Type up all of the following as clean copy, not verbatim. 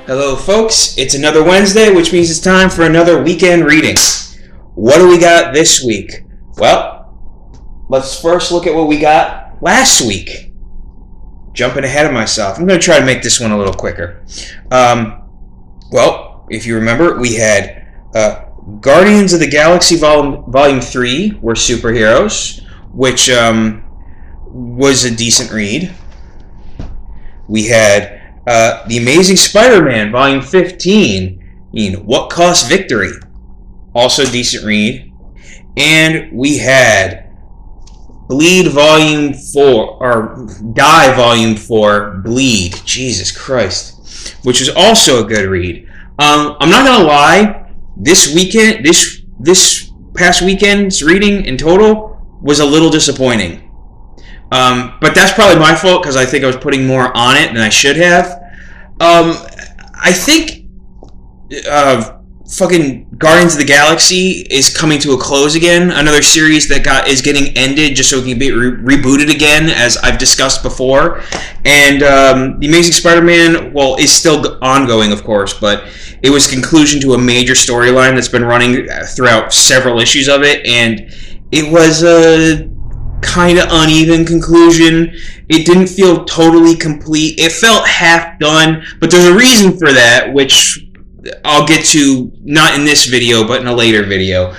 Hello, folks. It's another Wednesday, which means it's time for another weekend reading. What do we got this week? Well, let's first look at what we got last week. Jumping ahead of myself. I'm going to try to make this one a little quicker. Well, if you remember, we had Guardians of the Galaxy Volume 3 were superheroes, which was a decent read. We had The Amazing Spider-Man, Volume 15, What Cost Victory, also a decent read. And we had Bleed Volume 4, or Die Volume 4, Bleed, Jesus Christ, which was also a good read. I'm not going to lie, this past weekend's reading in total was a little disappointing. But that's probably my fault because I think I was putting more on it than I should have. I think fucking Guardians of the Galaxy is coming to a close again. Another series that is getting ended just so it can be rebooted again, as I've discussed before. And The Amazing Spider-Man, well, is still ongoing, of course, but it was conclusion to a major storyline that's been running throughout several issues of it, and it was a kind of uneven conclusion. It didn't feel totally complete. It felt half done, but there's a reason for that, which I'll get to not in this video, but in a later video.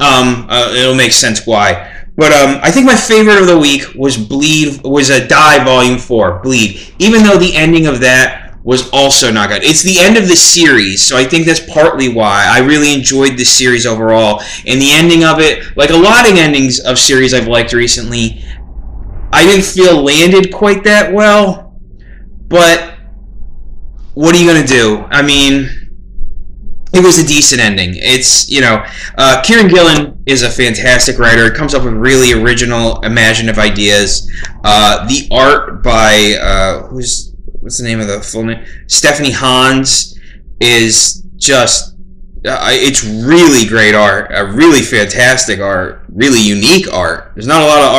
It'll make sense why. But I think my favorite of the week was Die Volume 4, Bleed. Even though the ending of that was also not good. It's the end of the series, so I think that's partly why. I really enjoyed this series overall. And the ending of it, like a lot of endings of series I've liked recently, I didn't feel landed quite that well. But what are you going to do? I mean, it was a decent ending. It's, Kieran Gillen is a fantastic writer. It comes up with really original, imaginative ideas. The art by, what's the name of the full name? Stephanie Hans is just, it's really great art, really fantastic art, really unique art. There's not a lot of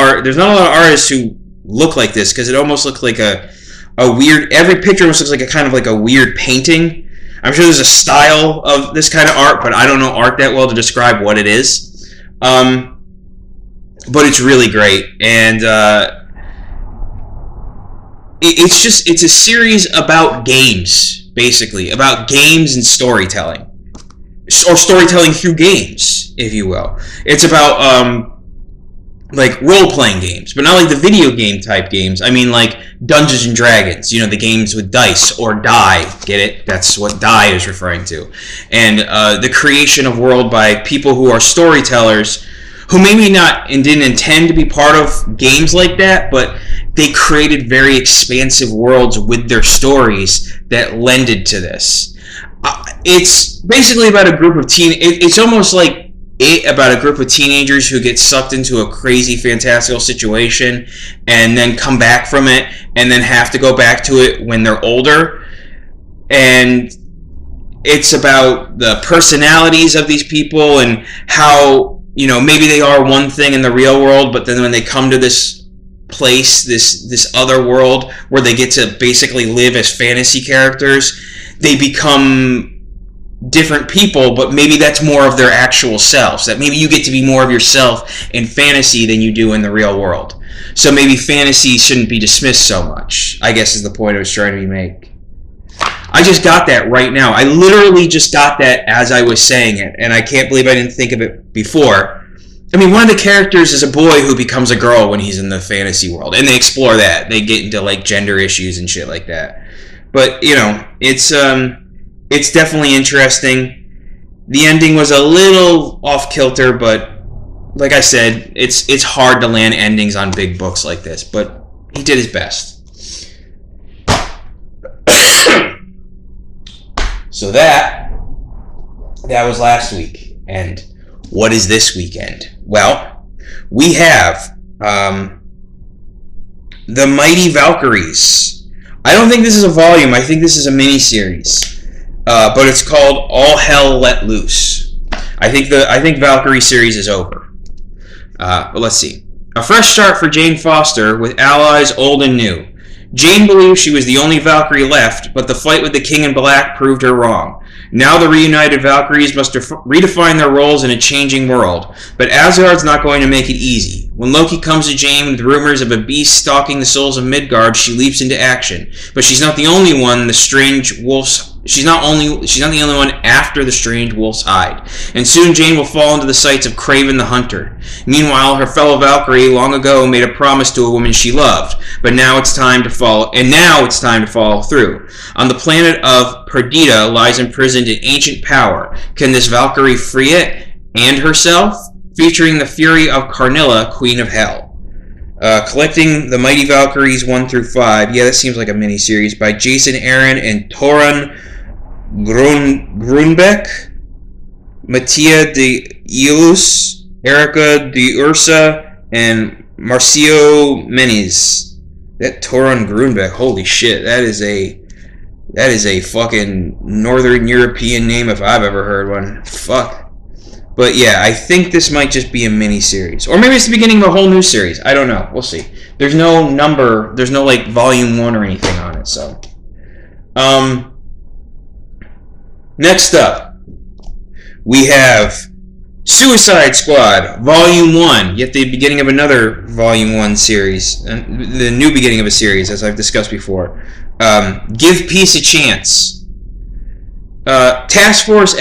artists who look like this, because it almost looks like a weird, every picture almost looks like a kind of like a weird painting. I'm sure there's a style of this kind of art, but I don't know art that well to describe what it is. But it's really great, and it's a series about games, basically, about games and storytelling, or storytelling through games, if you will. It's about like role-playing games, but not like the video game type games. I mean, like Dungeons and Dragons, the games with dice, or Die. Get it? That's what Die is referring to. And the creation of world by people who are storytellers, who maybe not and didn't intend to be part of games like that, but they created very expansive worlds with their stories that lended to this. It's basically about a group of it's almost like about a group of teenagers who get sucked into a crazy, fantastical situation and then come back from it and then have to go back to it when they're older. And it's about the personalities of these people and how, maybe they are one thing in the real world, but then when they come to this place, this other world where they get to basically live as fantasy characters, they become different people, but maybe that's more of their actual selves. That maybe you get to be more of yourself in fantasy than you do in the real world. So maybe fantasy shouldn't be dismissed so much, I guess, is the point I was trying to make. I just got that right now. I literally just got that as I was saying it, and I can't believe I didn't think of it before. I mean, one of the characters is a boy who becomes a girl when he's in the fantasy world, and they explore that. They get into, like, gender issues and shit like that. But, it's definitely interesting. The ending was a little off-kilter, but like I said, it's hard to land endings on big books like this, but he did his best. So that was last week. And what is this weekend? Well, we have The Mighty Valkyries. I don't think this is a volume. I think this is a mini-series. But it's called All Hell Let Loose. I think Valkyrie series is over. But let's see. A fresh start for Jane Foster with allies old and new. Jane believed she was the only Valkyrie left, but the fight with the King in Black proved her wrong. Now the reunited Valkyries must redefine their roles in a changing world, but Asgard's not going to make it easy. When Loki comes to Jane with rumors of a beast stalking the souls of Midgard, she leaps into action. But she's not the only one. She's not the only one after the strange wolf's hide, and soon Jane will fall into the sights of Kraven the Hunter. Meanwhile, her fellow Valkyrie long ago made a promise to a woman she loved, but now it's time to follow through. On the planet of Perdita lies imprisoned an ancient power. Can this Valkyrie free it and herself? Featuring the fury of Karnilla, Queen of Hell. Collecting the Mighty Valkyries 1 through 5. Yeah, that seems like a mini-series by Jason Aaron and Torun Grunbeck, Mattia de Ilus, Erica de Ursa, and Marcio Meniz. That Torun Grunbeck, holy shit, that is a fucking Northern European name if I've ever heard one. Fuck. But yeah, I think this might just be a mini-series. Or maybe it's the beginning of a whole new series. I don't know. We'll see. There's no number, there's no like volume 1 or anything on it, so. Next up, we have Suicide Squad, Volume 1, yet the beginning of another Volume 1 series, the new beginning of a series, as I've discussed before. Give peace a chance. Task Force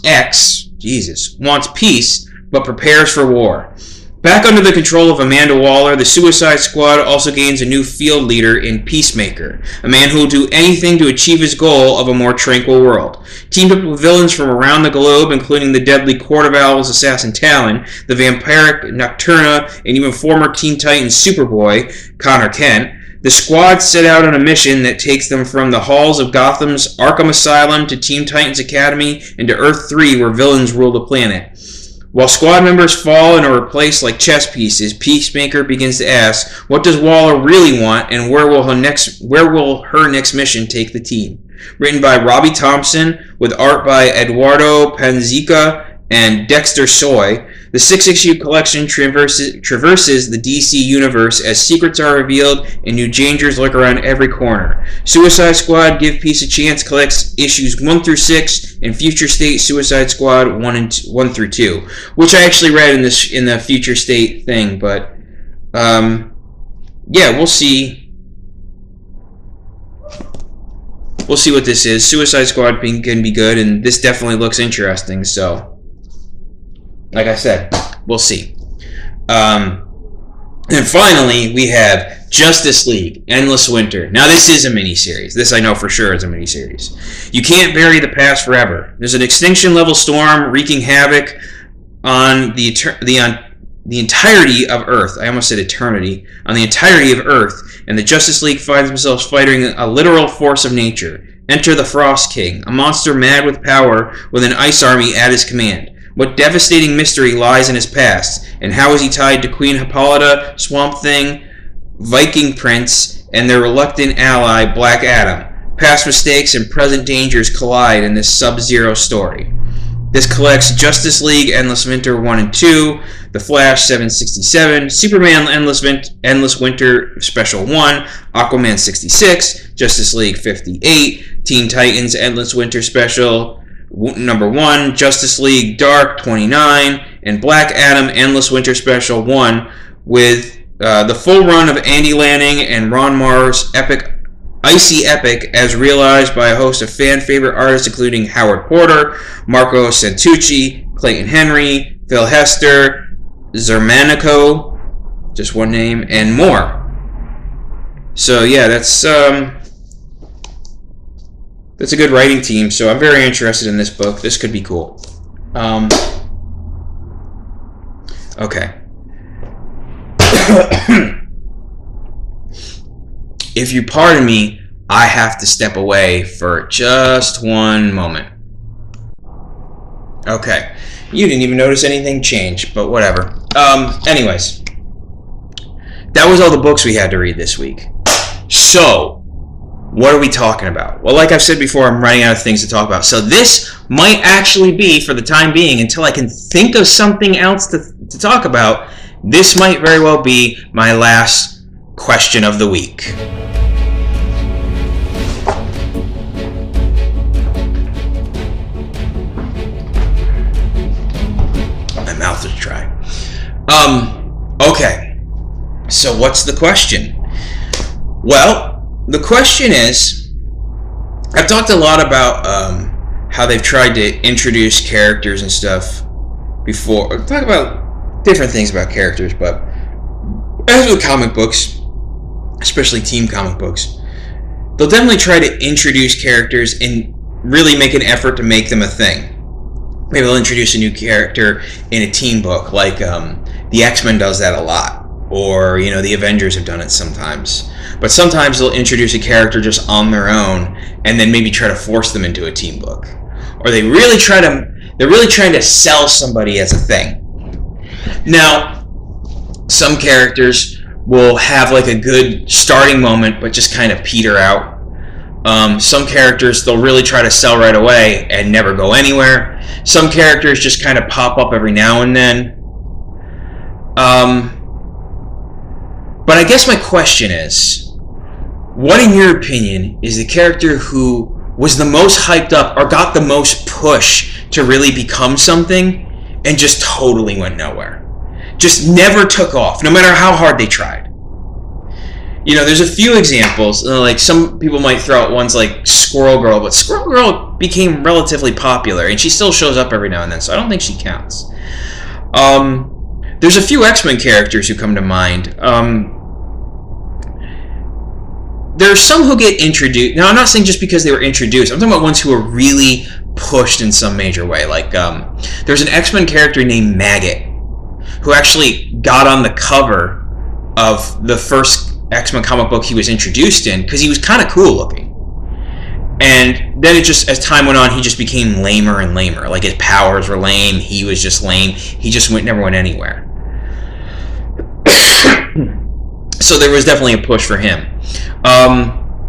X, Jesus, wants peace, but prepares for war. Back under the control of Amanda Waller, the Suicide Squad also gains a new field leader in Peacemaker, a man who will do anything to achieve his goal of a more tranquil world. Teamed up with villains from around the globe, including the deadly Court of Owls assassin Talon, the vampiric Nocturna, and even former Teen Titans Superboy, Connor Kent, the squad set out on a mission that takes them from the halls of Gotham's Arkham Asylum to Teen Titans Academy and to Earth 3, where villains rule the planet. While squad members fall and are replaced like chess pieces, Peacemaker begins to ask, what does Waller really want, and where will her next mission take the team? Written by Robbie Thompson, with art by Eduardo Panzica and Dexter Soy, the 6-issue collection traverses the DC universe as secrets are revealed and new dangers lurk around every corner. Suicide Squad Give Peace a Chance collects issues 1 through 6 and Future State Suicide Squad 1 through 2, which I actually read in the Future State thing, but yeah, we'll see. We'll see what this is. Suicide Squad can be good, and this definitely looks interesting, so like I said, we'll see. And finally, we have Justice League, Endless Winter. Now, this is a miniseries. This I know for sure is a miniseries. You can't bury the past forever. There's an extinction-level storm wreaking havoc on the entirety of Earth. I almost said eternity. On the entirety of Earth, and the Justice League finds themselves fighting a literal force of nature. Enter the Frost King, a monster mad with power with an ice army at his command. What devastating mystery lies in his past, and how is he tied to Queen Hippolyta, Swamp Thing, Viking Prince, and their reluctant ally, Black Adam? Past mistakes and present dangers collide in this Sub-Zero story. This collects Justice League Endless Winter 1 and 2, The Flash 767, Superman Endless Winter Special 1, Aquaman 66, Justice League 58, Teen Titans Endless Winter Special number 1, Justice League Dark 29, and Black Adam Endless Winter Special 1, with the full run of Andy Lanning and Ron Marr's Icy Epic as realized by a host of fan-favorite artists including Howard Porter, Marco Santucci, Clayton Henry, Phil Hester, Zermanico, just one name, and more. So yeah, that's a good writing team, so I'm very interested in this book. This could be cool. Okay. If you pardon me, I have to step away for just one moment. Okay. You didn't even notice anything change, but whatever. Anyways. That was all the books we had to read this week. So, what are we talking about? Well, like I've said before, I'm running out of things to talk about. So this might actually be, for the time being, until I can think of something else to talk about, this might very well be my last question of the week. My mouth is dry. Okay. So what's the question? Well, the question is, I've talked a lot about how they've tried to introduce characters and stuff before. Talk about different things about characters, but as with comic books, especially team comic books, they'll definitely try to introduce characters and really make an effort to make them a thing. Maybe they'll introduce a new character in a team book, like the X-Men does that a lot, or the Avengers have done it sometimes. But sometimes they'll introduce a character just on their own, and then maybe try to force them into a team book, or they're really trying to sell somebody as a thing. Now, some characters will have like a good starting moment, but just kind of peter out. Some characters they'll really try to sell right away and never go anywhere. Some characters just kind of pop up every now and then. But I guess my question is, what in your opinion is the character who was the most hyped up or got the most push to really become something and just totally went nowhere? Just never took off, no matter how hard they tried. There's a few examples. Like some people might throw out ones like Squirrel Girl, but Squirrel Girl became relatively popular, and she still shows up every now and then, so I don't think she counts. There's a few X-Men characters who come to mind. There are some who get introduced. Now, I'm not saying just because they were introduced. I'm talking about ones who were really pushed in some major way. Like, there's an X-Men character named Maggot, who actually got on the cover of the first X-Men comic book he was introduced in because he was kind of cool looking. And then as time went on, he just became lamer and lamer. Like, his powers were lame, he was just lame, he just never went anywhere. So there was definitely a push for him.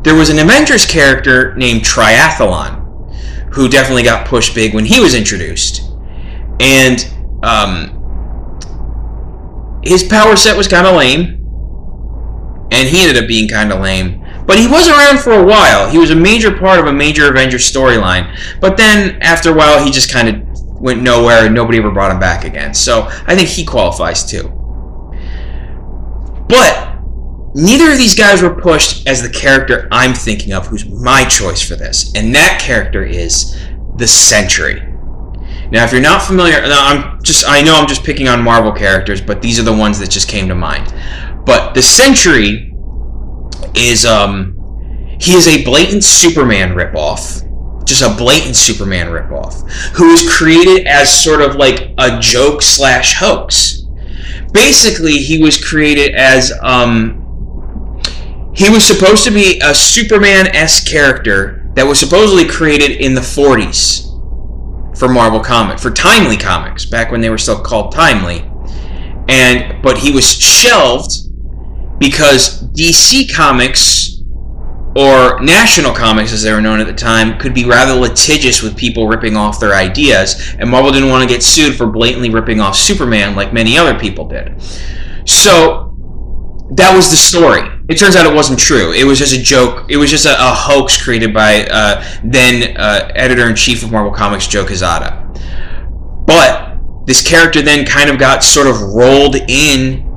There was an Avengers character named Triathlon, who definitely got pushed big when he was introduced. And his power set was kind of lame, and he ended up being kind of lame. But he was around for a while. He was a major part of a major Avengers storyline. But then, after a while, he just kind of went nowhere, and nobody ever brought him back again. So, I think he qualifies too. But neither of these guys were pushed as the character I'm thinking of, who's my choice for this. And that character is the Sentry. Now, if you're not familiar, I know I'm just picking on Marvel characters, but these are the ones that just came to mind. But the Sentry is, he is a blatant Superman ripoff. Just a blatant Superman ripoff. Who was created as sort of like a joke / hoax. Basically, he was created as, he was supposed to be a Superman-esque character that was supposedly created in the 40s for Marvel Comics, for Timely Comics, back when they were still called Timely. But he was shelved because DC Comics, or National Comics as they were known at the time, could be rather litigious with people ripping off their ideas, and Marvel didn't want to get sued for blatantly ripping off Superman like many other people did. So that was the story. It turns out it wasn't true. It was just a joke. It was just a hoax created by then editor-in-chief of Marvel Comics, Joe Quesada. But this character then kind of got sort of rolled in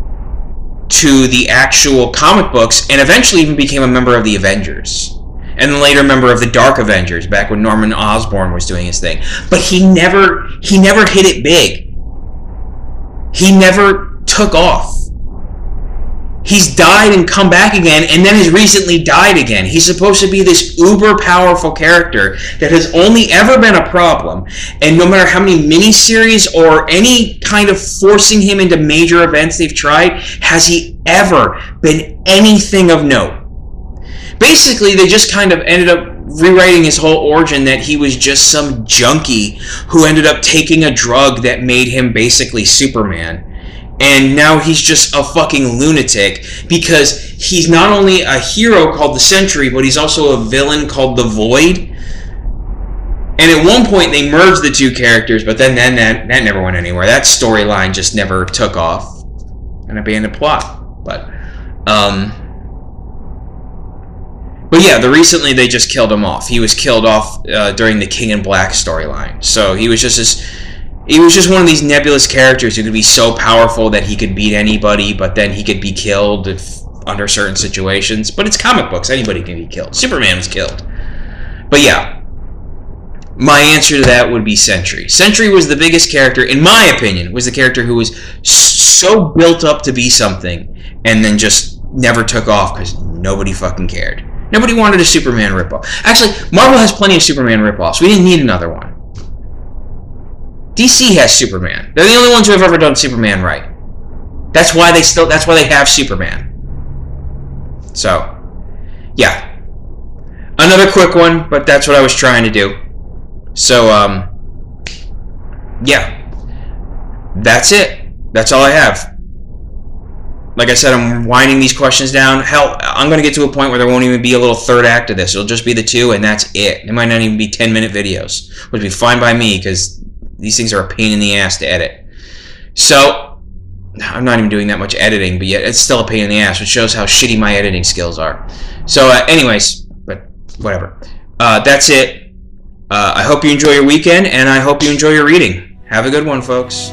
to the actual comic books, and eventually even became a member of the Avengers, and then later a member of the Dark Avengers back when Norman Osborn was doing his thing. But he never hit it big. He never took off. He's died and come back again, and then has recently died again. He's supposed to be this uber powerful character that has only ever been a problem, and no matter how many miniseries or any kind of forcing him into major events they've tried, has he ever been anything of note. Basically, they just kind of ended up rewriting his whole origin that he was just some junkie who ended up taking a drug that made him basically Superman. And now he's just a fucking lunatic because he's not only a hero called the Sentry, but he's also a villain called the Void. And at one point they merged the two characters, but then that never went anywhere. That storyline just never took off. An abandoned plot. But But yeah, recently they just killed him off. He was killed off during the King in Black storyline. So he was just one of these nebulous characters who could be so powerful that he could beat anybody, but then he could be killed under certain situations. But it's comic books; anybody can be killed. Superman was killed. But yeah, my answer to that would be Sentry. Sentry was the biggest character, in my opinion, was the character who was so built up to be something, and then just never took off because nobody fucking cared. Nobody wanted a Superman ripoff. Actually, Marvel has plenty of Superman ripoffs. We didn't need another one. DC has Superman. They're the only ones who have ever done Superman right. That's why they have Superman. So, yeah. Another quick one, but that's what I was trying to do. So, yeah. That's it. That's all I have. Like I said, I'm winding these questions down. Hell, I'm going to get to a point where there won't even be a little third act of this. It'll just be the two, and that's it. It might not even be 10-minute videos, which would be fine by me, because these things are a pain in the ass to edit. So, I'm not even doing that much editing, but yet it's still a pain in the ass, which shows how shitty my editing skills are. So, anyways, but whatever. That's it. I hope you enjoy your weekend, and I hope you enjoy your reading. Have a good one, folks.